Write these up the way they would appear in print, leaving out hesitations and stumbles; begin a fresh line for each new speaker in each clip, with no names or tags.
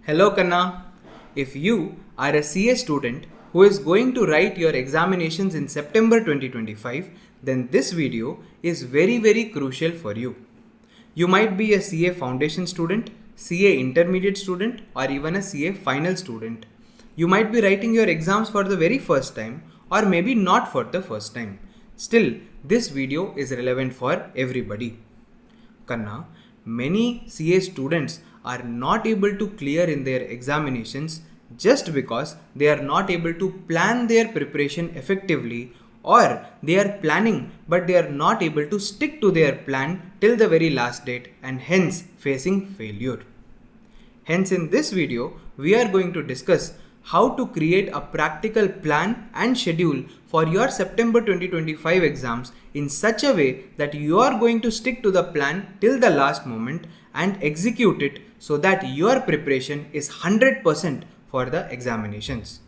Hello Kanna. If you are a CA student who is going to write your examinations in September 2025, then this video is very crucial for you. You might be a CA foundation student, CA intermediate student, or even a CA final student. You might be writing your exams for the very first time, or maybe not for the first time. Still, this video is relevant for everybody. Kanna, many CA students are not able to clear in their examinations just because they are not able to plan their preparation effectively, or they are planning but they are not able to stick to their plan till the very last date and hence facing failure. Hence in this video, we are going to discuss how to create a practical plan and schedule for your September 2025 exams in such a way that you are going to stick to the plan till the last moment and execute it so that your preparation is 100% for the examinations.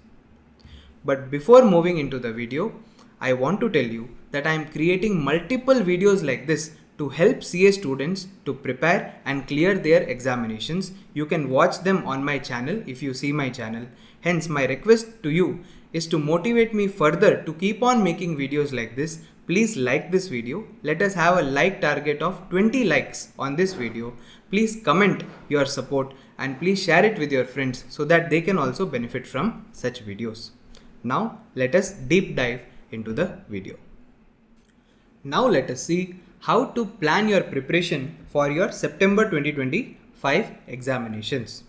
But before moving into the video, I want to tell you that I am creating multiple videos like this to help CA students to prepare and clear their examinations. You can watch them on my channel if you see my channel. Hence, my request to you is to motivate me further to keep on making videos like this. Please like this video. Let us have a like target of 20 likes on this video. Please comment your support and please share it with your friends so that they can also benefit from such videos. Now, let us deep dive into the video. Now, let us see how to plan your preparation for your September 2025 examinations.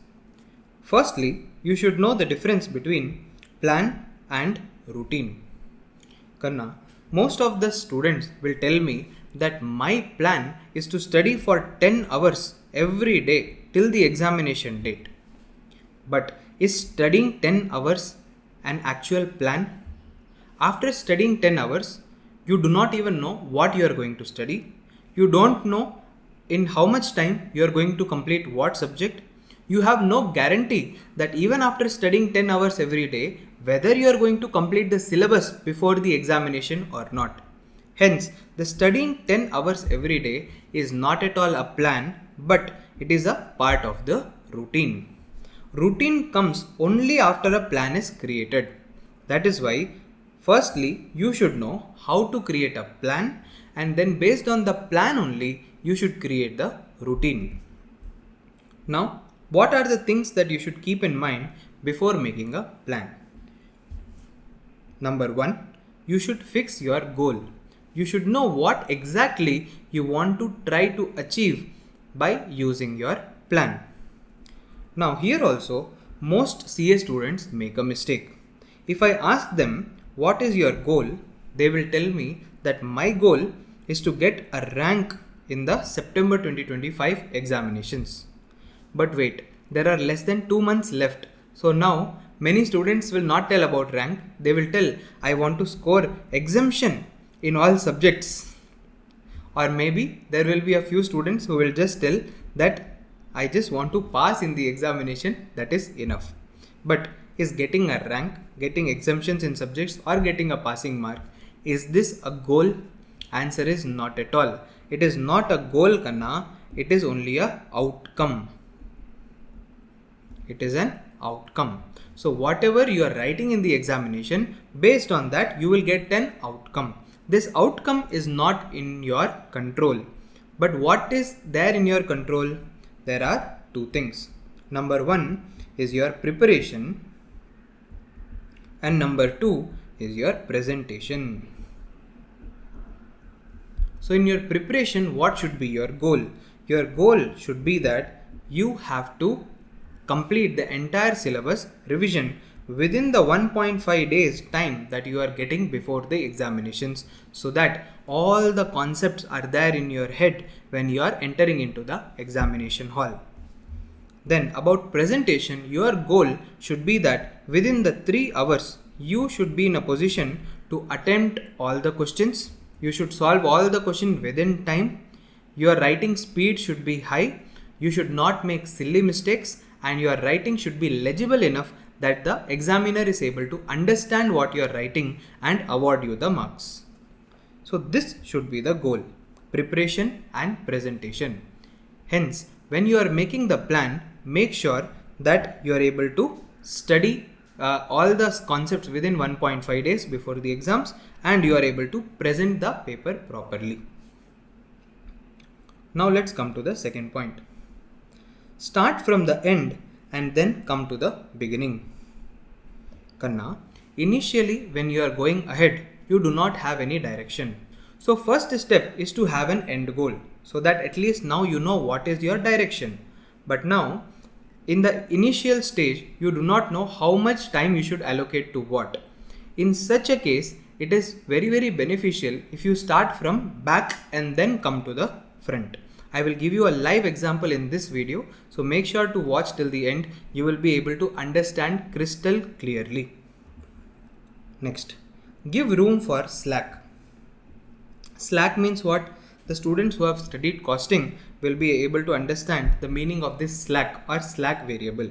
Firstly, you should know the difference between plan and routine. Kanna, most of the students will tell me that my plan is to study for 10 hours every day till the examination date. But is studying 10 hours an actual plan? After studying 10 hours, you do not even know what you are going to study. You don't know in how much time you are going to complete what subject. You have no guarantee that even after studying 10 hours every day, whether you are going to complete the syllabus before the examination or not. Hence, the studying 10 hours every day is not at all a plan, but it is a part of the routine. Routine comes only after a plan is created. That is why, firstly, you should know how to create a plan, and then based on the plan only, you should create the routine. Now, what are the things that you should keep in mind before making a plan? Number 1, you should fix your goal. You should know what exactly you want to try to achieve by using your plan. Now here also, most CA students make a mistake. If I ask them what is your goal, they will tell me that my goal is to get a rank in the September 2025 examinations. But wait, there are less than 2 months left. So now many students will not tell about rank. They will tell, I want to score exemption in all subjects. Or maybe there will be a few students who will just tell that I just want to pass in the examination, that is enough. But is getting a rank, getting exemptions in subjects, or getting a passing mark, is this a goal? Answer is not at all. It is not a goal, Kanna. It is only a outcome. It is an outcome. So whatever you are writing in the examination, based on that you will get an outcome. This outcome is not in your control. But what is there in your control? There are two things. Number 1 is your preparation, and number 2 is your presentation. So in your preparation, what should be your goal? Your goal should be that you have to complete the entire syllabus revision within the 1.5 days time that you are getting before the examinations, so that all the concepts are there in your head when you are entering into the examination hall. Then about presentation, your goal should be that within the 3 hours you should be in a position to attempt all the questions. You should solve all the questions within time. Your writing speed should be high. You should not make silly mistakes, and your writing should be legible enough that the examiner is able to understand what you are writing and award you the marks. So this should be the goal, preparation and presentation. Hence, when you are making the plan, make sure that you are able to study all the concepts within 1.5 days before the exams, and you are able to present the paper properly. Now let's come to the second point. Start from the end and then come to the beginning. Kanna, initially when you are going ahead, you do not have any direction. So first step is to have an end goal, so that at least now you know what is your direction. But now in the initial stage, you do not know how much time you should allocate to what. In such a case, it is very beneficial if you start from back and then come to the front. I will give you a live example in this video, so make sure to watch till the end. You will be able to understand crystal clearly. Next, give room for slack. Slack means what? The students who have studied costing will be able to understand the meaning of this slack or slack variable.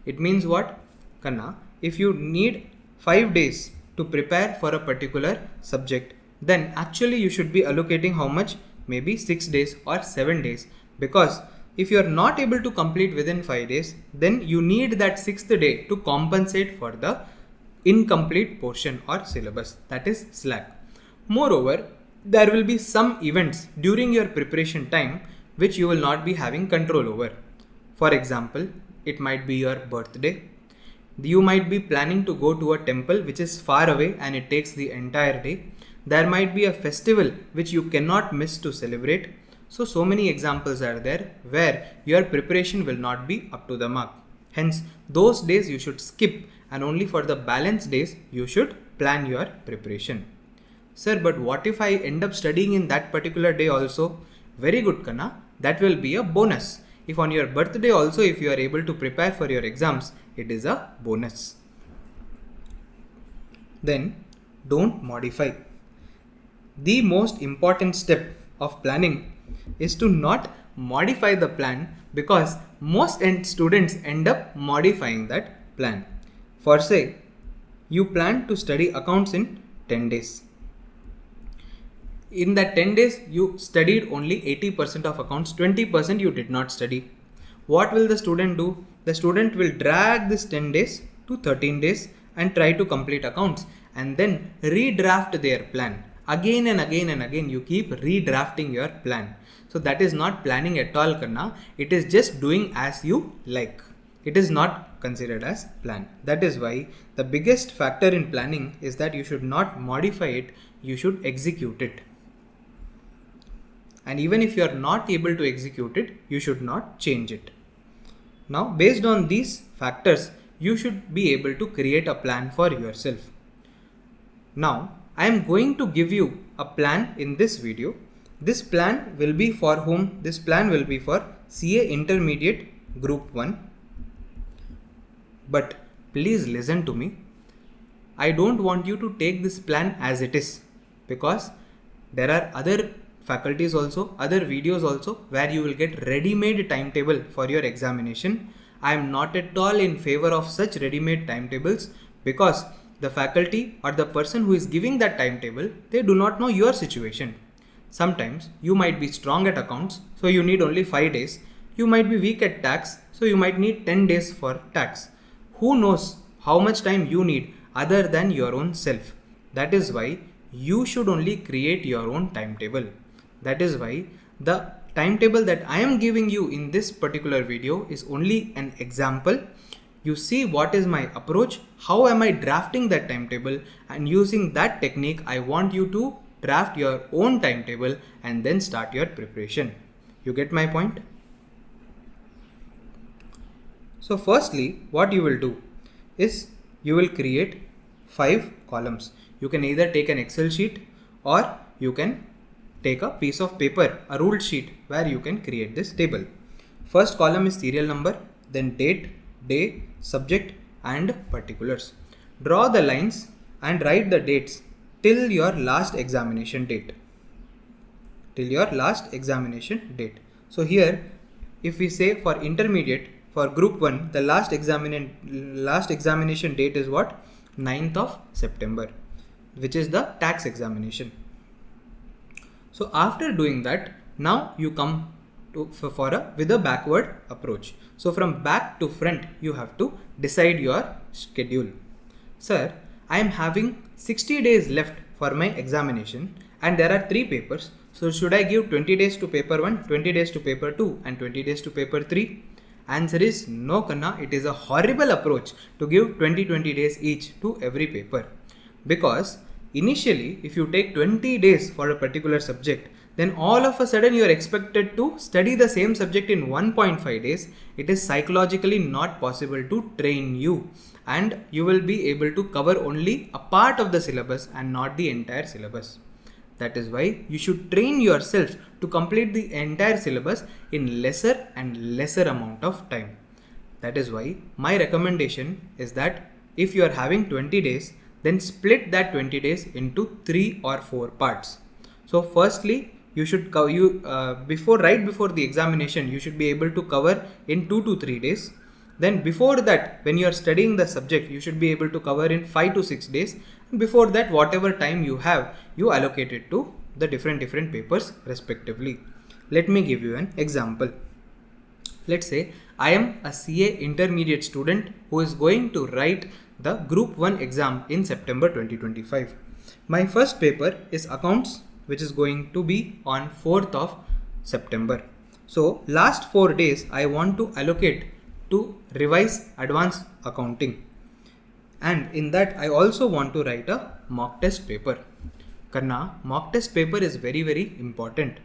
It means what? Kanna, if you need 5 days to prepare for a particular subject, then actually you should be allocating how much? Maybe 6 days or 7 days, because if you are not able to complete within 5 days, then you need that 6th day to compensate for the incomplete portion or syllabus, that is slack. Moreover, there will be some events during your preparation time which you will not be having control over. For example, it might be your birthday. You might be planning to go to a temple which is far away and it takes the entire day. There might be a festival which you cannot miss to celebrate. So many examples are there where your preparation will not be up to the mark. Hence, those days you should skip, and only for the balance days you should plan your preparation. Sir, but what if I end up studying in that particular day also? Very good, Kanna. That will be a bonus. If on your birthday also, if you are able to prepare for your exams, it is a bonus. Then, don't modify. The most important step of planning is to not modify the plan, because most students end up modifying that plan. For say, you plan to study accounts in 10 days. In that 10 days, you studied only 80% of accounts, 20% you did not study. What will the student do? The student will drag this 10 days to 13 days and try to complete accounts, and then redraft their plan. Again and again you keep redrafting your plan. So that is not planning at all, Kanna. It is just doing as you like. It is not considered as plan. That is why the biggest factor in planning is that you should not modify it, you should execute it. And even if you are not able to execute it, you should not change it. Now, based on these factors, you should be able to create a plan for yourself. Now, I am going to give you a plan in this video. This plan will be for whom? This plan will be for CA Intermediate Group 1. But please listen to me. I don't want you to take this plan as it is, because there are other faculties also, other videos also, where you will get ready-made timetable for your examination. I am not at all in favor of such ready-made timetables, because the faculty or the person who is giving that timetable, they do not know your situation. Sometimes you might be strong at accounts, so you need only 5 days. You might be weak at tax, so you might need 10 days for tax. Who knows how much time you need other than your own self? That is why you should only create your own timetable. That is why the timetable that I am giving you in this particular video is only an example. You see what is my approach, how am I drafting that timetable, and using that technique I want you to draft your own timetable and then start your preparation. You get my point? So firstly, what you will do is you will create 5 columns. You can either take an Excel sheet or you can take a piece of paper, a ruled sheet, where you can create this table. First column is serial number, then date, day, subject and particulars. Draw the lines and write the dates till your last examination date. Till your last examination date. So here, if we say for intermediate, for group 1, the last examination date is what? 9th of September, which is the tax examination. So after doing that, now you come with a backward approach. So from back to front, you have to decide your schedule. Sir, I am having 60 days left for my examination and there are 3 papers. So should I give 20 days to paper 1, 20 days to paper 2 and 20 days to paper 3? Answer is no, Kanna. It is a horrible approach to give 20 days each to every paper. Because initially, if you take 20 days for a particular subject, then all of a sudden you are expected to study the same subject in 1.5 days. It is psychologically not possible to train you, and you will be able to cover only a part of the syllabus and not the entire syllabus. That is why you should train yourself to complete the entire syllabus in lesser and lesser amount of time. That is why my recommendation is that if you are having 20 days, then split that 20 days into 3 or 4 parts. So firstly, you should right before the examination, you should be able to cover in 2 to 3 days. Then before that, when you are studying the subject, you should be able to cover in 5 to 6 days. And before that, whatever time you have, you allocate it to the different papers respectively. Let me give you an example. Let's say I am a CA intermediate student who is going to write the Group 1 exam in September 2025. My first paper is accounts, which is going to be on 4th of September. So last 4 days I want to allocate to revise advanced accounting, and in that I also want to write a mock test paper. Karna, mock test paper is very important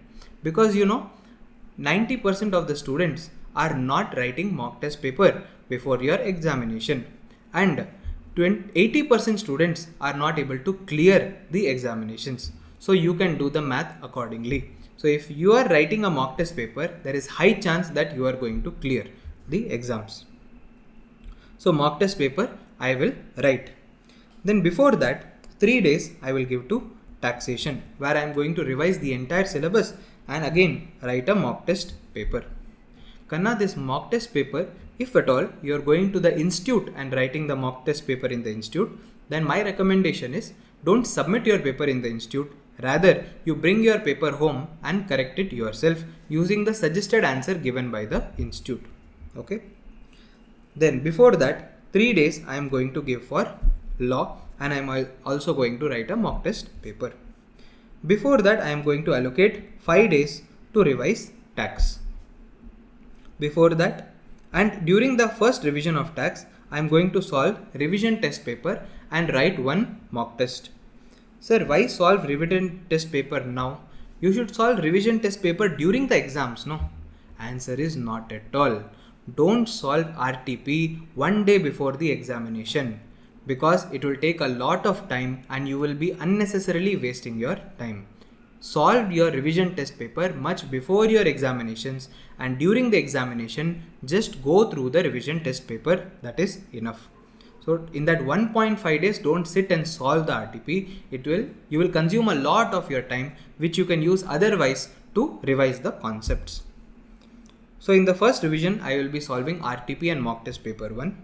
because 90% of the students are not writing mock test paper before your examination, and 80% students are not able to clear the examinations. So you can do the math accordingly. So if you are writing a mock test paper, there is high chance that you are going to clear the exams. So mock test paper I will write. Then before that, 3 days I will give to taxation, where I am going to revise the entire syllabus and again write a mock test paper. Kanna, this mock test paper, if at all you are going to the institute and writing the mock test paper in the institute, then my recommendation is don't submit your paper in the institute. Rather, you bring your paper home and correct it yourself using the suggested answer given by the institute. Okay. Then before that, 3 days I am going to give for law, and I am also going to write a mock test paper. Before that, I am going to allocate 5 days to revise tax. Before that, and during the first revision of tax, I am going to solve revision test paper and write one mock test. Sir, why solve revision test paper now? You should solve revision test paper during the exams, no? Answer is not at all. Don't solve RTP one day before the examination, because it will take a lot of time and you will be unnecessarily wasting your time. Solve your revision test paper much before your examinations, and during the examination just go through the revision test paper. That is enough. So in that 1.5 days, don't sit and solve the RTP. You will consume a lot of your time, which you can use otherwise to revise the concepts. So in the first revision, I will be solving RTP and mock test paper 1.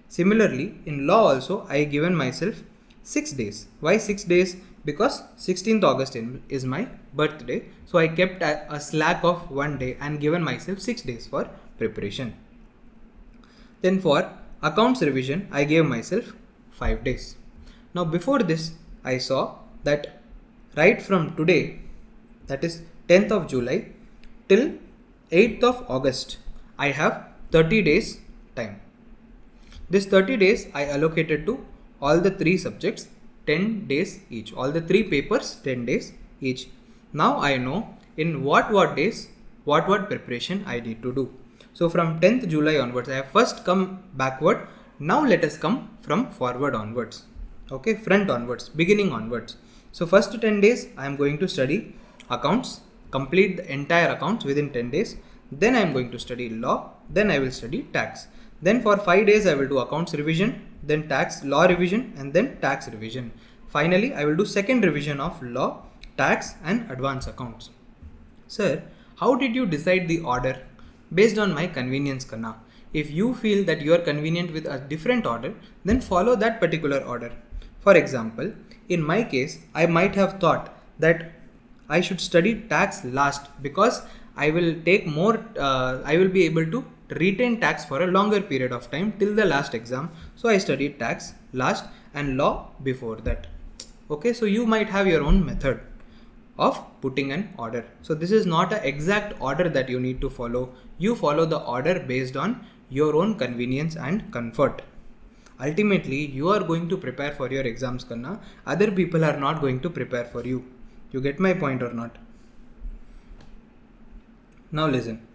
Similarly, in law also, I given myself 6 days. Why 6 days? Because 16th August is my birthday. So I kept a slack of 1 day and given myself 6 days for preparation. Then for accounts revision, I gave myself 5 days. Now before this, I saw that right from today, that is 10th of July till 8th of August, I have 30 days time. This 30 days I allocated to all the 3 subjects 10 days each. All the 3 papers 10 days each. Now I know in what days, what preparation I need to do. So from 10th July onwards, I have first come backward. Now let us come from forward onwards. Okay, front onwards, beginning onwards. So first 10 days, I am going to study accounts, complete the entire accounts within 10 days. Then I am going to study law. Then I will study tax. Then for 5 days, I will do accounts revision, then tax, law revision, and then tax revision. Finally, I will do second revision of law, tax, and advanced accounts. Sir, how did you decide the order? Based on my convenience, Kanna. If you feel that you are convenient with a different order, then follow that particular order. For example, in my case, I might have thought that I should study tax last because I will take more, I will be able to retain tax for a longer period of time till the last exam. So I studied tax last and law before that. Okay, so you might have your own method of putting an order. So this is not an exact order that you need to follow. You follow the order based on your own convenience and comfort. Ultimately, you are going to prepare for your exams, Kanna. Other people are not going to prepare for you. You get my point or not? Now listen.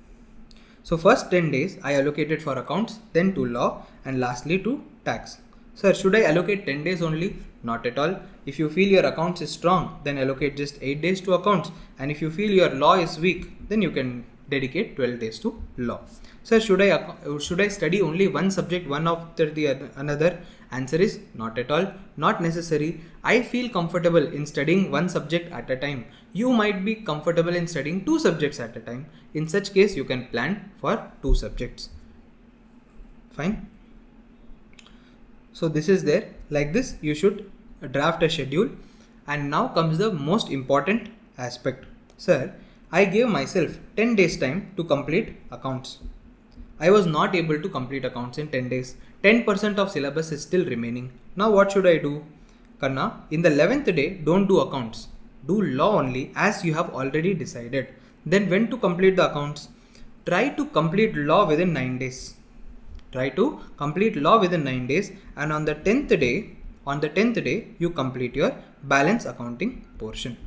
So first 10 days I allocated for accounts, then to law, and lastly to tax. Sir, should I allocate 10 days only? Not at all. If you feel your accounts is strong, then allocate just 8 days to accounts. And if you feel your law is weak, then you can dedicate 12 days to law. Sir, should I study only one subject one after the another? Answer is not at all. Not necessary. I feel comfortable in studying one subject at a time. You might be comfortable in studying two subjects at a time. In such case, you can plan for two subjects. Fine. So this is there. Like this, you should draft a schedule. And now comes the most important aspect. Sir, I gave myself 10 days time to complete accounts. I was not able to complete accounts in 10 days. 10% of syllabus is still remaining. Now what should I do? Karna, in the 11th day, don't do accounts. Do law only as you have already decided. Then when to complete the accounts? Try to complete law within 9 days. Try to complete law within 9 days, and on the 10th day, you complete your balance accounting portion.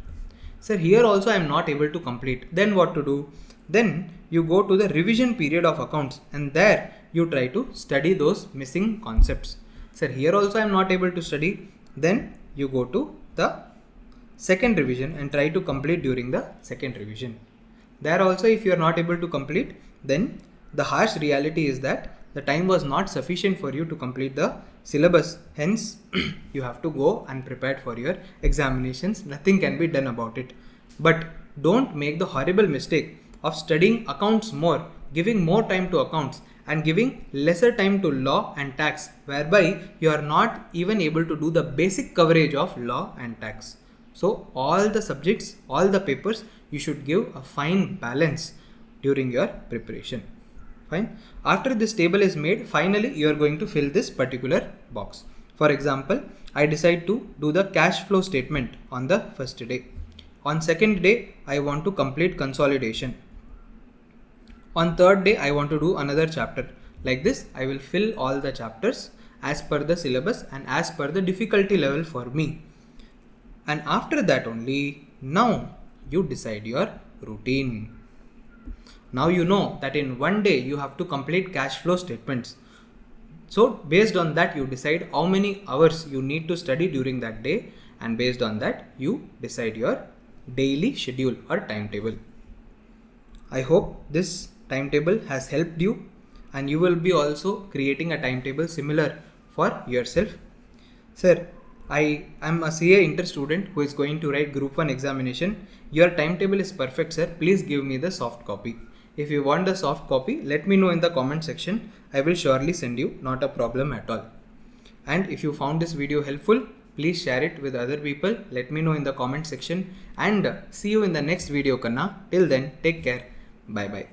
Sir, here also I am not able to complete. Then what to do? Then you go to the revision period of accounts and there you try to study those missing concepts. Sir, here also I am not able to study. Then you go to the second revision and try to complete during the second revision. There also, if you are not able to complete, then the harsh reality is that the time was not sufficient for you to complete the syllabus. Hence, you have to go unprepared for your examinations. Nothing can be done about it. But don't make the horrible mistake of studying accounts more, giving more time to accounts and giving lesser time to law and tax, whereby you are not even able to do the basic coverage of law and tax. So all the subjects, all the papers, you should give a fine balance during your preparation. Fine. After this table is made, finally you are going to fill this particular box. For example, I decide to do the cash flow statement on the first day. On second day, I want to complete consolidation. On third day, I want to do another chapter. Like this, I will fill all the chapters as per the syllabus and as per the difficulty level for me. And after that only, now you decide your routine. Now you know that in one day you have to complete cash flow statements. So based on that, you decide how many hours you need to study during that day, and based on that you decide your daily schedule or timetable. I hope this timetable has helped you, and you will be also creating a timetable similar for yourself. Sir, I am a CA Inter student who is going to write Group 1 examination. Your timetable is perfect, sir. Please give me the soft copy. If you want the soft copy, let me know in the comment section. I will surely send you, not a problem at all. And if you found this video helpful, please share it with other people. Let me know in the comment section, and see you in the next video, Kanna. Till then, take care. Bye bye.